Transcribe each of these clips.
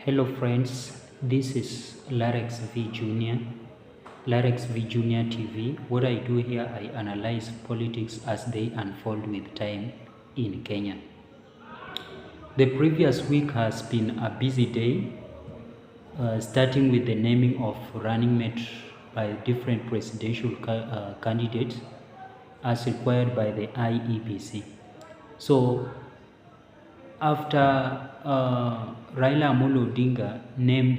Hello friends, this is Larex V Junior, Larex V Junior TV. What I do here, I analyze politics as they unfold with time in Kenya. The previous week has been a busy day, starting with the naming of running mate by different presidential candidates as required by the IEBC. So after Raila Amolo Odinga named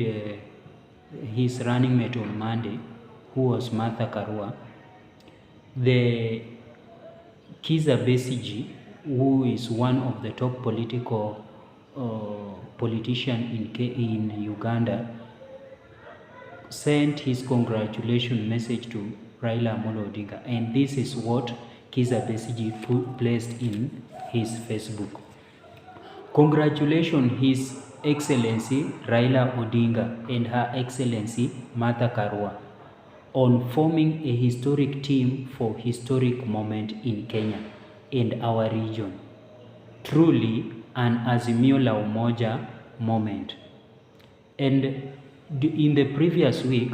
his running mate on Monday, who was Martha Karua, the Kizza Besigye, who is one of the top political politician in Uganda, sent his congratulation message to Raila Amolo Odinga, and this is what Kizza Besigye placed in his Facebook. Congratulations, His Excellency Raila Odinga and Her Excellency Martha Karua on forming a historic team for historic moment in Kenya and our region. Truly an Azimio la Umoja moment. And in the previous week,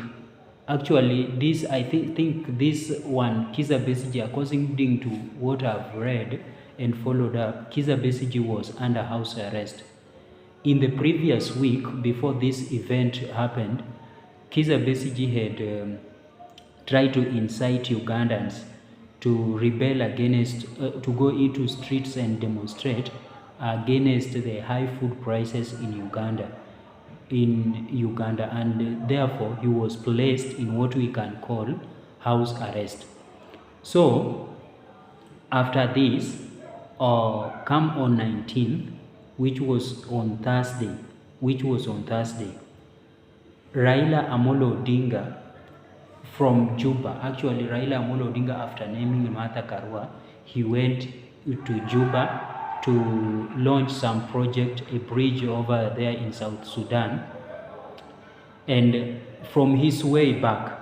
actually this, I think this one, Kizza Besigye, according to what I've read and followed up, Kizza Besigye was under house arrest. In the previous week, before this event happened, Kizza Besigye had tried to incite Ugandans to rebel against, to go into streets and demonstrate against the high food prices in Uganda, and therefore he was placed in what we can call house arrest. So after this, come on 19th, which was on Thursday, Raila Amolo Odinga from Juba. Actually, Raila Amolo Odinga, after naming Martha Karua, he went to Juba to launch some project, a bridge over there in South Sudan. And from his way back,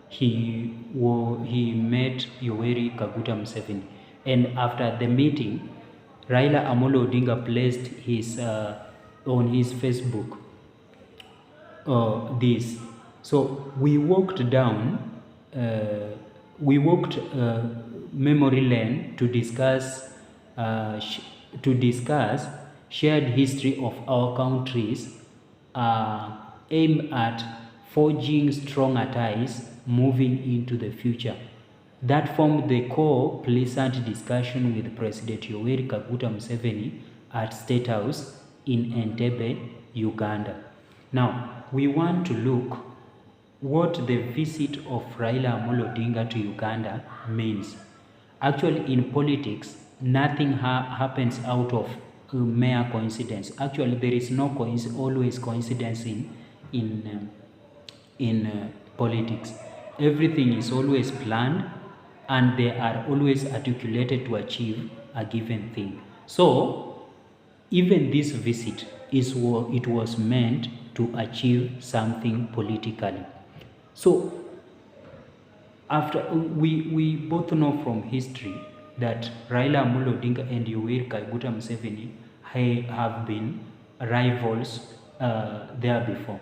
he met Yoweri Kaguta Museveni. And after the meeting, Raila Amolo Odinga placed his on his Facebook this. So we walked down, memory lane to discuss shared history of our countries, aimed at forging stronger ties moving into the future. That formed the core pleasant discussion with President Yoweri Kaguta Museveni at State House in Entebbe, Uganda. Now, we want to look what the visit of Raila Amolo Odinga to Uganda means. Actually, in politics, nothing happens out of mere coincidence. Actually, there is no always coincidence in politics. Everything is always planned, and they are always articulated to achieve a given thing. So even this visit it was meant to achieve something politically. So after we both know from history that Raila Amolo Odinga and Yoweri Kaguta Museveni have been rivals there before.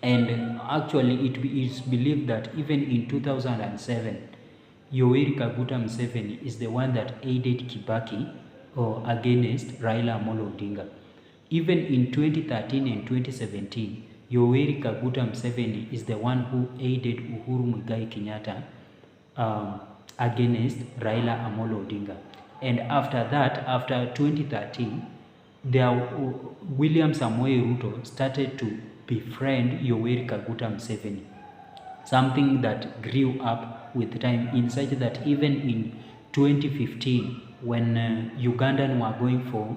And actually it is believed that even in 2007, Yoweri Kaguta Museveni is the one that aided Kibaki against Raila Amolo Odinga. Even in 2013 and 2017, Yoweri Kaguta Museveni is the one who aided Uhuru Muigai Kenyatta against Raila Amolo Odinga. And after that, after 2013, William Samoei Ruto started to befriend Yoweri Kaguta Museveni, something that grew up with time, in such that even in 2015, when Ugandan were going for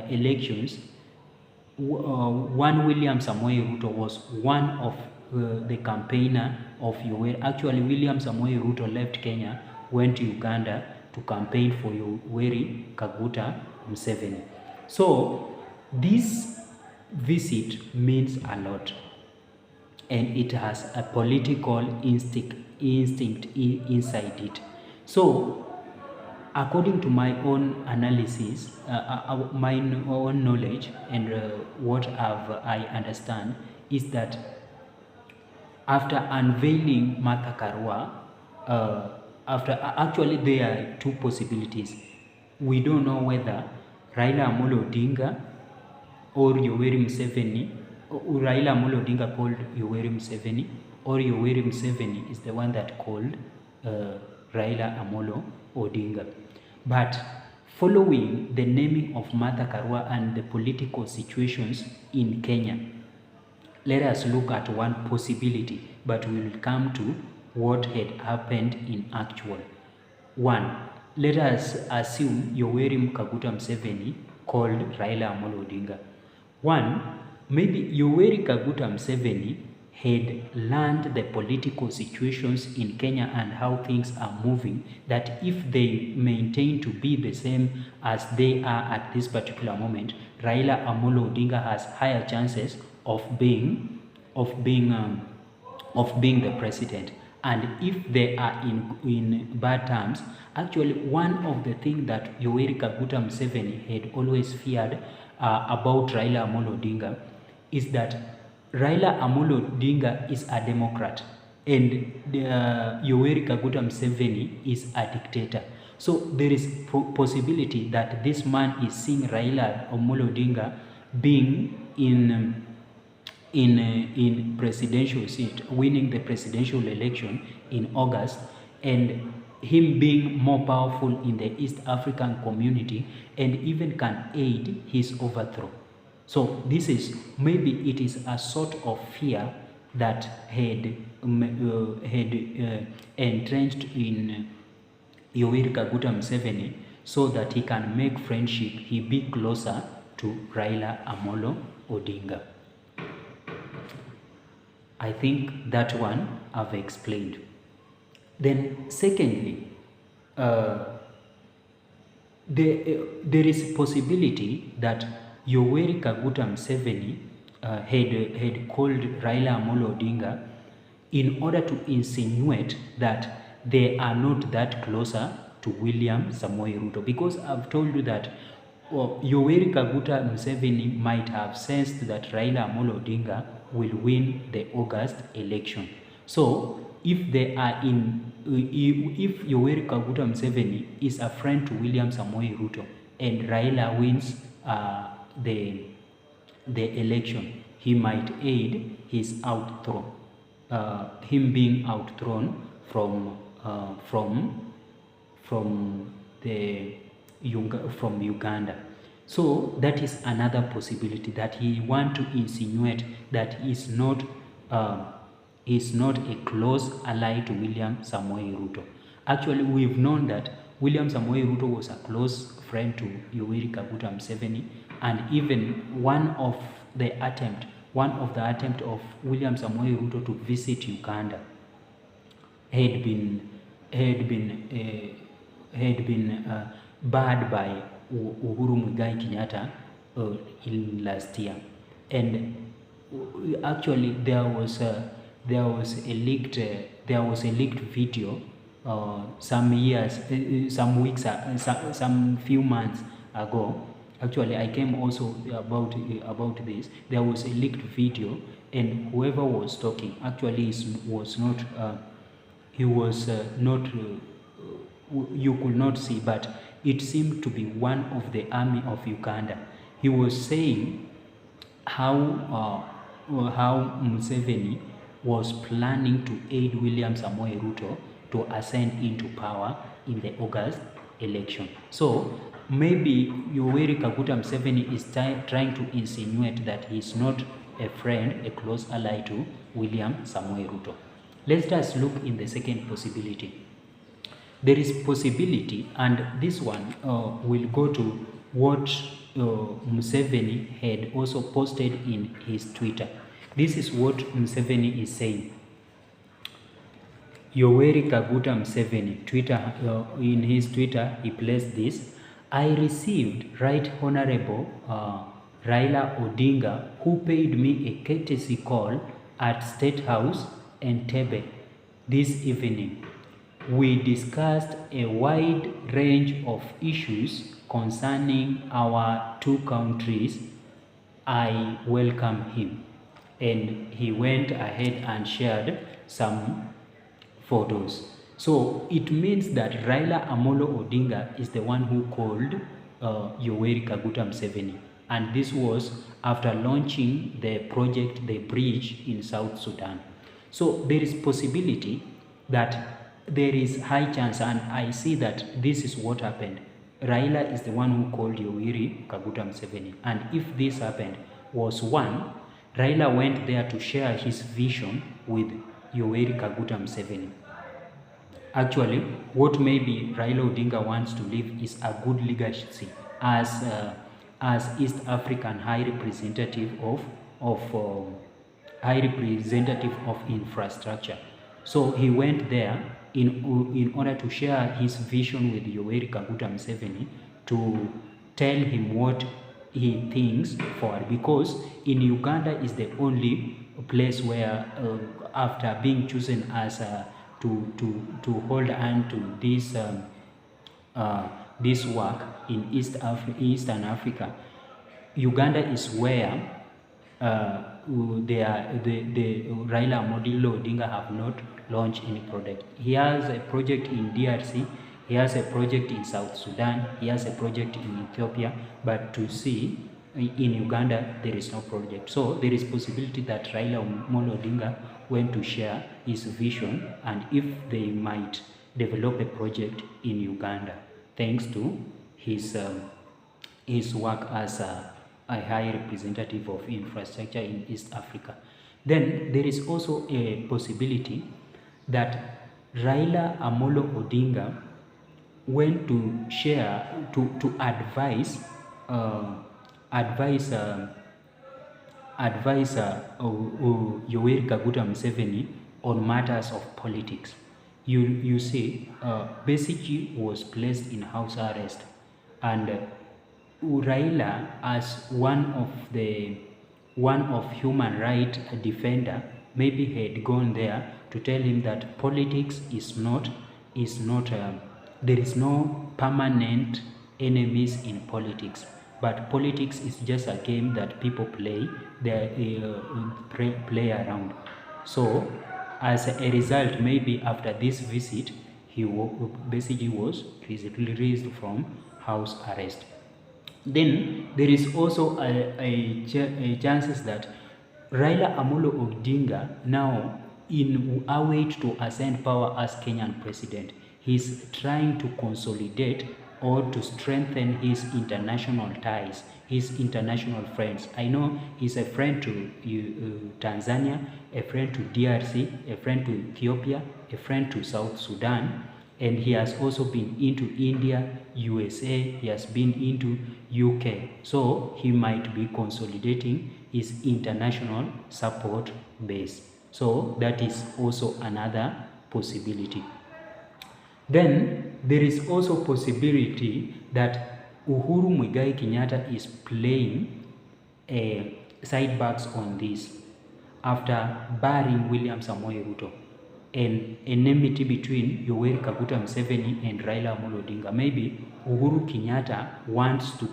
elections, one William Samoei Ruto was one of the campaigner of Yoweri. Actually, William Samoei Ruto left Kenya, went to Uganda to campaign for Yoweri Kaguta Museveni. So this visit means a lot, and it has a political instinct inside it. So according to my own analysis, my own knowledge, and what I understand is that after unveiling Martha Karua, actually there are two possibilities. We don't know whether Raila Amolo Odinga or Yoweri Museveni, Raila Amolo Odinga called Yoweri Museveni, or Yoweri Museveni is the one that called Raila Amolo Odinga. But following the naming of Martha Karua and the political situations in Kenya, let us look at one possibility, but we will come to what had happened in actual. One, let us assume Yoweri Kaguta Museveni called Raila Amolo Odinga. One, maybe Yoweri Kaguta Museveni had learned the political situations in Kenya and how things are moving, that if they maintain to be the same as they are at this particular moment, Raila Amolo Odinga has higher chances of being the president. And if they are in bad terms, actually one of the things that Yoweri Kaguta Museveni had always feared about Raila Amolo Odinga is that Raila Amolo Odinga is a Democrat and Yoweri Kaguta Museveni is a dictator. So there is possibility that this man is seeing Raila Amolo Odinga being in presidential seat, winning the presidential election in August, and him being more powerful in the East African community and even can aid his overthrow. So this is, maybe it is a sort of fear that had entrenched in Yoweri Kaguta Museveni, so that he can make friendship, he be closer to Raila Amolo Odinga. I think that one I've explained. Then secondly, there is a possibility that Yoweri Kaguta Museveni had called Raila Amolo Odinga in order to insinuate that they are not that closer to William Samoei Ruto, because I've told you that Yoweri Kaguta Museveni might have sensed that Raila Amolo Odinga will win the August election. So if they are if Yoweri Kaguta Museveni is a friend to William Samoei Ruto and Raila wins the election, he might aid his outthrow, him being outthrown from Uganda. So that is another possibility, that he want to insinuate that he is not a close ally to William Samoei Ruto. Actually, we've known that William Samoei Ruto was a close friend to Yoweri Kaguta Museveni, and even one of the attempt of William Samoei Ruto to visit Uganda had been barred by Uhuru Muigai Kenyatta in last year. And actually there was a leaked video some few months ago. Actually, I came also about this. There was a leaked video, and whoever was talking actually was not. You could not see, but it seemed to be one of the army of Uganda. He was saying how Museveni was planning to aid William Samoei Ruto to ascend into power in the August election. So maybe Yoweri Kaguta Museveni is trying to insinuate that he is not a friend, a close ally to William Samoei Ruto. Let's just look in the second possibility. There is possibility, and this one will go to what Museveni had also posted in his Twitter. This is what Museveni is saying. Yoweri Kaguta Museveni, Twitter, in his Twitter, he placed this: I received Right Honorable Raila Odinga, who paid me a courtesy call at State House Entebbe this evening. we discussed a wide range of issues concerning our two countries. I welcome him. And he went ahead and shared some photos. So it means that Raila Amolo Odinga is the one who called Yoweri Kaguta Museveni. And this was after launching the project, the bridge in South Sudan. So there is possibility that there is high chance, and I see that this is what happened. Raila is the one who called Yoweri Kaguta Museveni. And if this happened, was one, Raila went there to share his vision with Yoweri Kaguta Museveni. Actually, what maybe Raila Odinga wants to leave is a good legacy as East African High Representative of infrastructure. So he went there in order to share his vision with Yoweri Kaguta Museveni, to tell him what he thinks forward, because in Uganda is the only place where after being chosen as to hold on to this work in Eastern Africa, Uganda is where the Raila Amolo Odinga have not launched any project. He has a project in DRC, he has a project in South Sudan, he has a project in Ethiopia, but to see in Uganda there is no project. So there is possibility that Raila Amolo Odinga went to share his vision, and if they might develop a project in Uganda, thanks to his work as a high representative of infrastructure in East Africa. Then there is also a possibility that Raila Amolo Odinga went to share, to advise Yoweri Kaguta Museveni on matters of politics. You see, Besigye was placed in house arrest, and Raila, as one of human right defender, maybe had gone there to tell him that politics is not there is no permanent enemies in politics, but politics is just a game that people play around. So as a result, maybe after this visit, Besigye was released from house arrest. Then there is also a chances that Raila Amolo Odinga, now in a way to ascend power as Kenyan president, he's trying to consolidate or to strengthen his international ties, his international friends. I know he's a friend to Tanzania, a friend to DRC, a friend to Ethiopia, a friend to South Sudan, and he has also been into India, USA, he has been into UK. So he might be consolidating his international support base. So that is also another possibility. Then there is also possibility that Uhuru Muigai Kenyatta is playing sidebacks on this after barring William Samoei Ruto, and enmity between Yoweri Kaguta Museveni and Raila Amolo Odinga. Maybe Uhuru Kenyatta wants to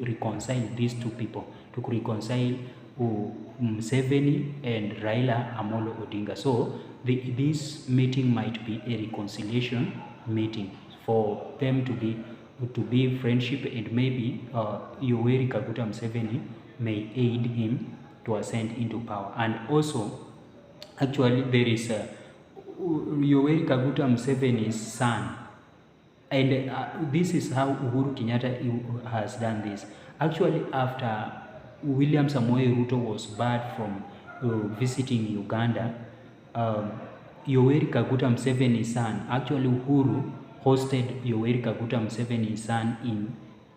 reconcile these two people, to reconcile Museveni and Raila Amolo Odinga. So this meeting might be a reconciliation meeting for them to be friendship, and maybe Yoweri Kaguta Museveni may aid him to ascend into power. And also, actually, there is Yoweri Kaguta Museveni's son, and this is how Uhuru Kenyatta has done this. Actually, after William Samoei Ruto was barred from visiting Uganda, Yoweri Kaguta Museveni's son, actually Uhuru hosted Yoweri Kaguta Museveni's son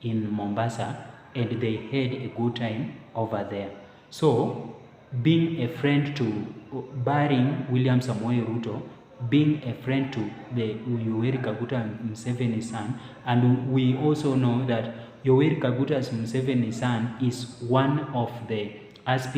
in Mombasa, and they had a good time over there. So, being a friend to, barring William Samoei Ruto, being a friend to the Yoweri Kaguta Museveni's son, and we also know that Yoweri Kaguta Museveni's son is one of the aspirants